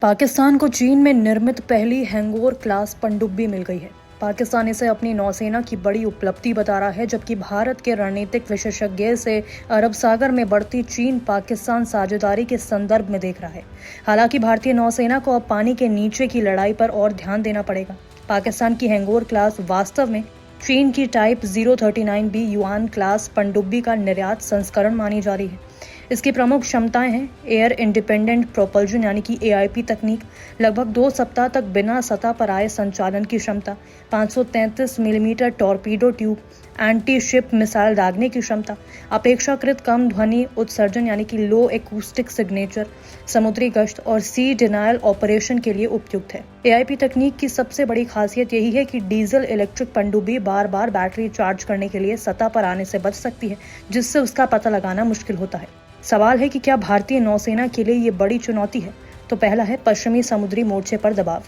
पाकिस्तान को चीन में निर्मित पहली हैंगओवर क्लास पनडुब्बी मिल गई है। पाकिस्तान इसे अपनी नौसेना की बड़ी उपलब्धि बता रहा है, जबकि भारत के रणनीतिक विशेषज्ञ इसे अरब सागर में बढ़ती चीन पाकिस्तान साझेदारी के संदर्भ में देख रहा है। हालांकि भारतीय नौसेना को अब पानी के नीचे की लड़ाई पर और ध्यान देना पड़ेगा। पाकिस्तान की हैंगओवर क्लास वास्तव में चीन की टाइप 039B युआन क्लास पनडुब्बी का निर्यात संस्करण मानी जा रही है। इसकी प्रमुख क्षमताएं हैं एयर इंडिपेंडेंट प्रोपल्जन यानी कि AIP तकनीक, लगभग 2 सप्ताह तक बिना सतह पर आए संचालन की क्षमता, 533 millimetre torpedo tube, anti ship missile दागने की क्षमता, अपेक्षाकृत कम ध्वनि उत्सर्जन यानी कि लो एकूस्टिक सिग्नेचर, समुद्री गश्त और सी डिनायल ऑपरेशन के लिए उपयुक्त है। AIP तकनीक की सबसे बड़ी खासियत यही है कि डीजल इलेक्ट्रिक पनडुब्बी बार बार बैटरी चार्ज करने के लिए सतह पर आने से बच सकती है, जिससे उसका पता लगाना मुश्किल होता है। सवाल है कि क्या भारतीय नौसेना के लिए ये बड़ी चुनौती है? तो पहला है पश्चिमी समुद्री मोर्चे पर दबाव।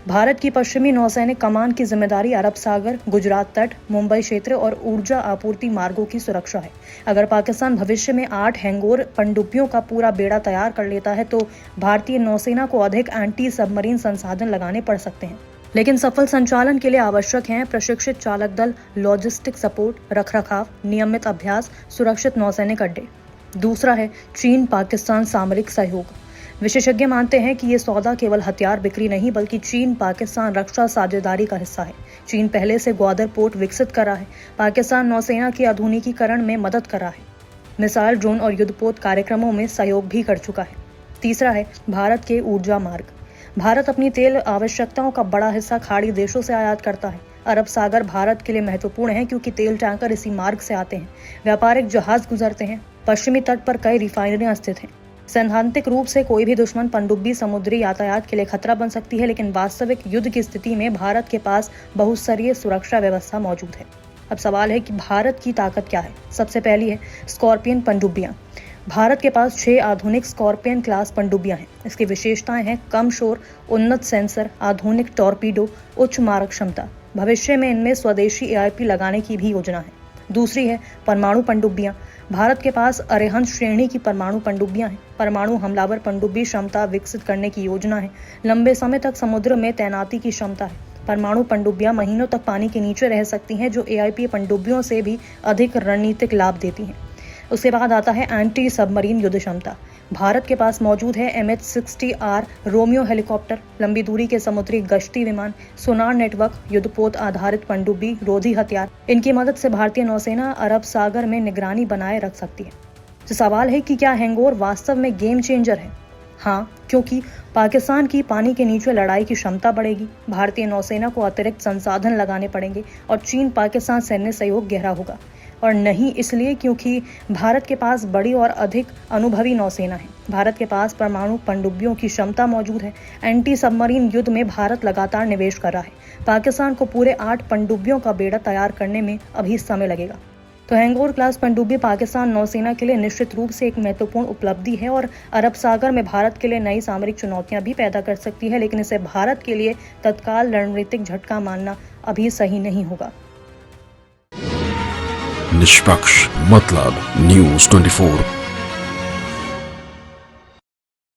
भारत की पश्चिमी नौसैनिक कमान की जिम्मेदारी अरब सागर, गुजरात तट, मुंबई क्षेत्र और ऊर्जा आपूर्ति मार्गों की सुरक्षा है। अगर पाकिस्तान भविष्य में 8 हैंगओवर पनडुब्बियों का पूरा बेड़ा तैयार कर लेता है तो भारतीय नौसेना को अधिक एंटी सबमरीन संसाधन लगाने पड़ सकते हैं। लेकिन सफल संचालन के लिए आवश्यक हैं प्रशिक्षित चालक दल, लॉजिस्टिक सपोर्ट, रखरखाव, नियमित अभ्यास, सुरक्षित नौसैनिक अड्डे। दूसरा है चीन पाकिस्तान सामरिक सहयोग। विशेषज्ञ मानते हैं कि ये सौदा केवल हथियार बिक्री नहीं बल्कि चीन पाकिस्तान रक्षा साझेदारी का हिस्सा है। चीन पहले से ग्वादर पोर्ट विकसित कर रहा है, पाकिस्तान नौसेना के आधुनिकीकरण में मदद कर रहा है, मिसाइल, ड्रोन और युद्धपोत कार्यक्रमों में सहयोग भी कर चुका है। तीसरा है भारत के ऊर्जा मार्ग। भारत अपनी तेल आवश्यकताओं का बड़ा हिस्सा खाड़ी देशों से आयात करता है। अरब सागर भारत के लिए महत्वपूर्ण है क्योंकि तेल टैंकर इसी मार्ग से आते हैं, व्यापारिक जहाज गुजरते हैं, पश्चिमी तट पर कई रिफाइनरियां स्थित हैं। सैद्धांतिक रूप से कोई भी दुश्मन पनडुब्बी समुद्री यातायात के लिए खतरा बन सकती है, लेकिन वास्तविक युद्ध की स्थिति में भारत के पास बहुस्तरीय सुरक्षा व्यवस्था मौजूद है। अब सवाल है कि भारत की ताकत क्या है। सबसे पहली है स्कॉर्पियन पनडुब्बियां। भारत के पास 6 आधुनिक स्कॉर्पियन क्लास पनडुब्बियां हैं। इसकी विशेषताएं हैं कम शोर, उन्नत सेंसर, आधुनिक टॉर्पीडो, उच्च मारक क्षमता। भविष्य में इनमें स्वदेशी AIP लगाने की भी योजना है। दूसरी है परमाणु पनडुब्बियां। भारत के पास अरिहंत श्रेणी की परमाणु पनडुब्बियां हैं। परमाणु हमलावर पनडुब्बी क्षमता विकसित करने की योजना है। लंबे समय तक समुद्र में तैनाती की क्षमता है। परमाणु पनडुब्बियां महीनों तक पानी के नीचे रह सकती हैं, जो AIP पनडुब्बियों से भी अधिक रणनीतिक लाभ देती हैं। उसके बाद आता है एंटी सबमरीन युद्ध क्षमता। भारत के पास मौजूद है MH-60R रोमियो हेलीकॉप्टर, लंबी दूरी के समुद्री गश्ती विमान, सोनार नेटवर्क, युद्धपोत आधारित पनडुब्बी, रोधी हथियार। इनकी मदद से भारतीय नौसेना अरब सागर में निगरानी बनाए रख सकती है। तो सवाल है कि क्या हैंगओवर वास्तव में गेम चेंजर है? हाँ, क्योंकि पाकिस्तान की पानी के नीचे लड़ाई की क्षमता बढ़ेगी, भारतीय नौसेना को अतिरिक्त संसाधन लगाने पड़ेंगे और चीन पाकिस्तान सैन्य सहयोग गहरा होगा। और नहीं इसलिए क्योंकि भारत के पास बड़ी और अधिक अनुभवी नौसेना है। भारत के पास परमाणु पनडुब्बियों की क्षमता मौजूद है। एंटी सबमरीन युद्ध में भारत लगातार निवेश कर रहा है। पाकिस्तान को पूरे 8 पनडुब्बियों का बेड़ा तैयार करने में अभी समय लगेगा। तो हैंगओवर क्लास पनडुब्बी पाकिस्तान नौसेना के लिए निश्चित रूप से एक महत्वपूर्ण उपलब्धि है और अरब सागर में भारत के लिए नई सामरिक चुनौतियां भी पैदा कर सकती है, लेकिन इसे भारत के लिए तत्काल रणनीतिक झटका मानना अभी सही नहीं होगा। निष्पक्ष मतलब न्यूज़ 24।